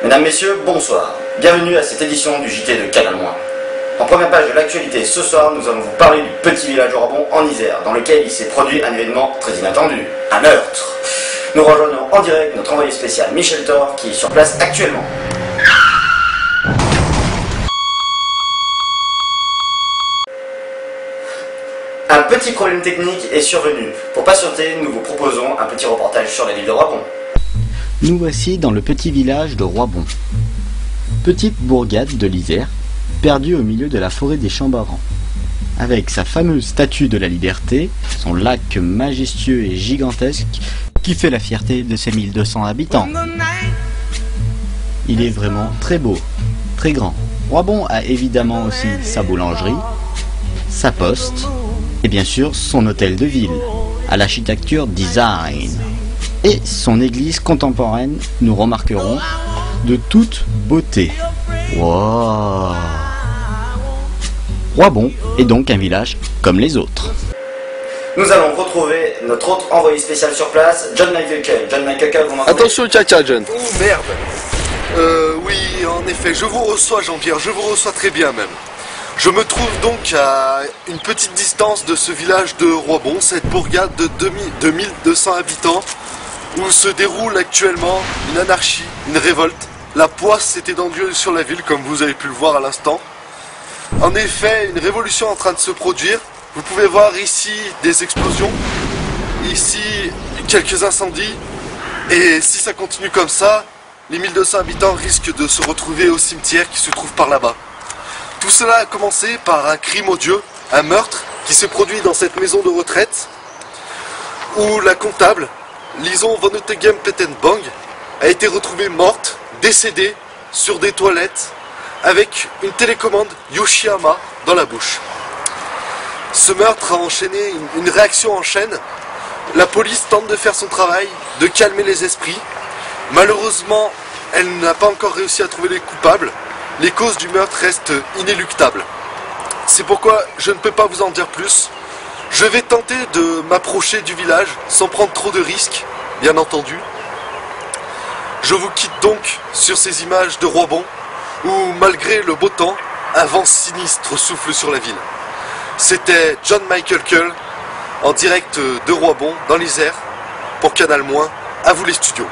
Mesdames, Messieurs, bonsoir. Bienvenue à cette édition du JT de Canal-. En première page de l'actualité, ce soir, nous allons vous parler du petit village de Roibon en Isère, dans lequel il s'est produit un événement très inattendu, un meurtre. Nous rejoignons en direct notre envoyé spécial Michel Thor, qui est sur place actuellement. Un petit problème technique est survenu. Pour patienter, nous vous proposons un petit reportage sur la ville de Roibon. Nous voici dans le petit village de Roibon. Petite bourgade de l'Isère, perdue au milieu de la forêt des Chambarans. Avec sa fameuse statue de la liberté, son lac majestueux et gigantesque qui fait la fierté de ses 1200 habitants. Il est vraiment très beau, très grand. Roibon a évidemment aussi sa boulangerie, sa poste et bien sûr son hôtel de ville, à l'architecture design. Et son église contemporaine, nous remarquerons, de toute beauté. Wow. Roibon est donc un village comme les autres. Nous allons retrouver notre autre envoyé spécial sur place, John Michael. John Michael, vous m'entendez? Attention au caca, John. Oh merde. Oui, en effet, je vous reçois, Jean-Pierre, je vous reçois très bien même. Je me trouve donc à une petite distance de ce village de Roibon, cette bourgade de 2200 habitants, où se déroule actuellement une anarchie, une révolte. La poisse s'est étendue sur la ville, comme vous avez pu le voir à l'instant. En effet, une révolution est en train de se produire. Vous pouvez voir ici des explosions, ici quelques incendies, et si ça continue comme ça, les 1200 habitants risquent de se retrouver au cimetière qui se trouve par là-bas. Tout cela a commencé par un crime odieux, un meurtre qui s'est produit dans cette maison de retraite, où la comptable, Lison von Oetegem Pettenbang, a été retrouvée morte, décédée, sur des toilettes, avec une télécommande Yoshiyama dans la bouche. Ce meurtre a enchaîné une réaction en chaîne. La police tente de faire son travail, de calmer les esprits. Malheureusement, elle n'a pas encore réussi à trouver les coupables. Les causes du meurtre restent inéluctables. C'est pourquoi je ne peux pas vous en dire plus. Je vais tenter de m'approcher du village sans prendre trop de risques, bien entendu. Je vous quitte donc sur ces images de Roibon, où malgré le beau temps, un vent sinistre souffle sur la ville. C'était John Michael Kull, en direct de Roibon, dans l'Isère, pour Canal-. À vous les studios.